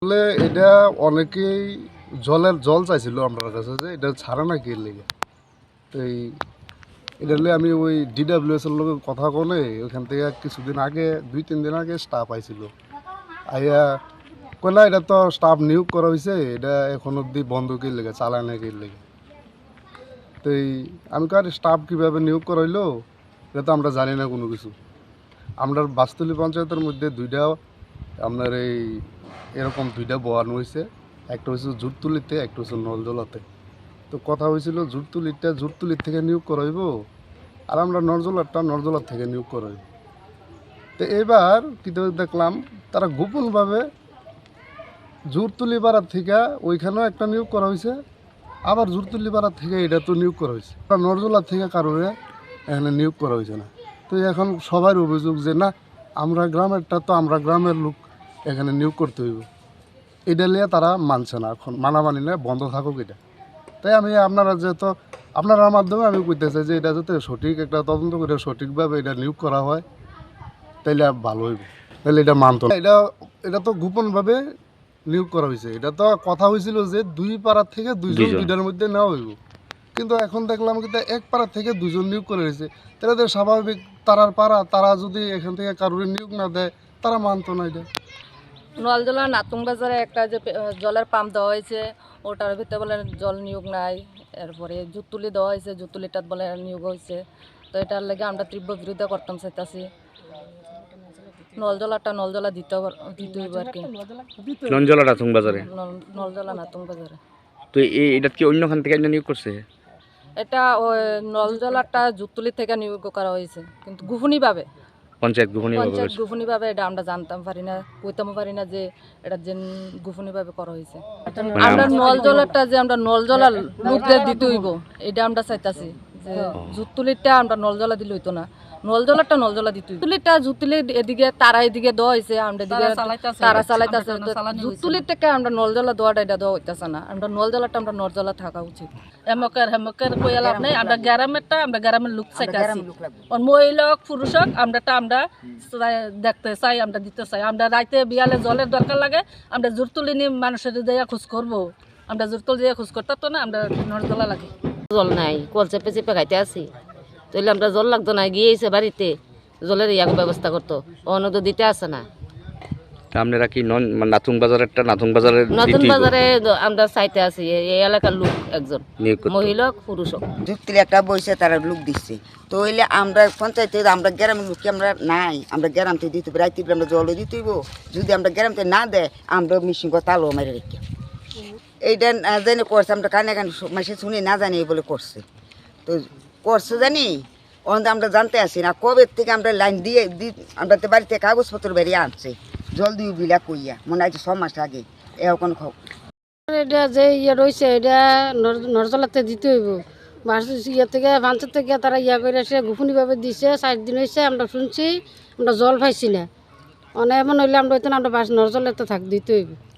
আসলে এটা অনেকেই জল চাইছিল আমার কাছে যে এটা ছাড়া না কি লেগে। তো এটা নিয়ে আমি ওই DWS এর লোকের কথা কনে ওইখান থেকে কিছুদিন আগে 2-3 দিন আগে স্টাফ আইছিল। আইয়া কয় না এটা তো স্টাফ নিয়োগ করা হয়েছে, এটা এখন অব্দি বন্ধ কি লেগে, চালায় না কি লেগে। তো আমি কার স্টাফ কীভাবে নিয়োগ করা হইলো এটা তো আমরা জানি না কোনো কিছু। আমরা বাসতলী পঞ্চায়েতের মধ্যে আপনার এরকম দুইটা বহানো হয়েছে, একটা হয়েছে জুটতুলিতে, একটা হচ্ছে নলজলাতে। তো কথা হয়েছিল জুটতুলির থেকে নিয়োগ করা হইব, আর আমরা নরজলার থেকে নিয়োগ করা হইব। তো এবার কিন্তু দেখলাম তারা গোপনভাবে জুটতুলি পাড়ার থেকে ওইখানেও একটা নিয়োগ করা হয়েছে, আবার জুটতুলি পাড়ার থেকে এটা তো নিয়োগ করা হয়েছে, নরজলার থেকে কারণে এখানে নিয়োগ করা হয়েছে না। তো এখন সবার অভিযোগ যে না, আমরা গ্রামের লোক এখানে নিয়োগ করতে হইব, এটা নিয়ে তারা মানছে না। এখন মানামানি নিয়ে বন্ধ থাকুক এটা। তাই আমি আপনার মাধ্যমে আমি কইতে চাই যে এটা যাতে সঠিক একটা তদন্ত করে সঠিকভাবে এটা নিয়োগ করা হয়, তাইলে ভালো হইব। তাহলে এটা মানতো না। এটা তো গোপনভাবে নিয়োগ করা হয়েছে। এটা তো কথা হয়েছিল যে দুই পাড়ার থেকে দুইটার মধ্যে নেওয়া হইব, কিন্তু এখন দেখলাম কিন্তু এক পাড়ার থেকে দুজন নিয়োগ করে হয়েছে। তাহলে তো স্বাভাবিক তারা যদি এখান থেকে কারোর নিয়োগ না দেয়, তারা মানতো না এটা। নলজলা নাতুং বাজারে একটা যে জলের পাম্প দেওয়া হয়েছে, ওটার ভিতরে বলে জল নিয়োগ নাই। এরপরে জুতুলি দেওয়া হয়েছে, জুতুলিটাত বলে নিয়োগ হয়েছে। তো এটার লাগে আমরা তীব্র বিরোধিতা করতাম চাইতেছি। নলজলা দিতে হইব আর কি। নলজলা নাতুং বাজারে নলজলা নাতুং বাজারে। তো এটা কি অন্যখান থেকে নিয়োগ করছে? এটা ওই নলজলাটা জুতুলি থেকে নিয়োগ করা হয়েছে, কিন্তু গোপনীভাবে পঞ্চায়েত গোপনীভাবে এটা আমরা জানতাম পারি না, কইতাম পারি না যে এটা যে গোপনীভাবে করা হয়েছে। আমরা আমরা নলজলার লোকদের দিতে হইব, এটা আমরা চাইতাছি যে জুতুলিটা আমরা নলজলা দিলে হইতো না, নলজলা দিতে হইব। জুতুলির এদিকে তারা এদিকে দেওয়া হয়েছে, আমরা এদিকে তারা চালাইতেছে। জুতুলির থেকে আমরা নলজলা দেওয়াটা এটা দেওয়া হইতেছে না। আমরা নলজলা থাকা উচিত। হেমকের কইয়া লাভ নাই। আমরা গ্রামের লোক চাইতেছি, মহিলা হোক পুরুষ হোক, আমরা দেখতে চাই, আমরা দিতে চাই। আমরা রাইতে বিয়ালে জলের দরকার লাগে, আমরা জোর তুলি নিয়ে মানুষের দিয়ে খোঁজ করবো। আমরা জোর তুলি দিয়ে খোঁজ করতে তো না, আমরা নলজলা লাগে। জল নাই, কল চেপে চেপে খাইতে আছি, তাইলে আমরা জল লাগতো না, গিয়েছে বাড়িতে জলের ব্যবস্থা করতো, অন্য তো দিতে আসে না। আপনারা কি নাতুং বাজারে নতুন বাজারে আমরা চাইতে আছি, এই এলাকার লোক একজন মহিলা পুরুষ যুক্তি একটা বইছে, তারা লোক দিচ্ছে। তো হইলে আমরা পঞ্চায়েতে আমরা গ্রামের লোক আমরা নাই, আমরা গ্রাম থেকে দিতে রাইতে আমরা জলও দিতে হইব। যদি আমরা গ্রাম থেকে না দেয়, আমরা মিশিং তালো মেরে রেখে এইটা জানি করছে। আমরা কানে মাসে শুনি না জানি বলে করছে, তো করছে জানি আমরা জানতে আসি না কবে থেকে আমরা লাইন দিয়ে আমরা তো বাড়িতে কাগজপত্র বেরিয়ে আনছে, জল দিয়ে বিলা কইয়া মনে হয় 6 মাস আগে এখন এটা যে রয়েছে এটা নরজলাতে দিতে হইব। থেকে ভাঞ্চের থেকে তারা করে সে গোপনীভাবে দিছে, 4 দিন হয়েছে আমরা শুনছি, আমরা জল পাইছি না। অনেক এমন হইলে আমরা নরজলাতে দিতে হইব।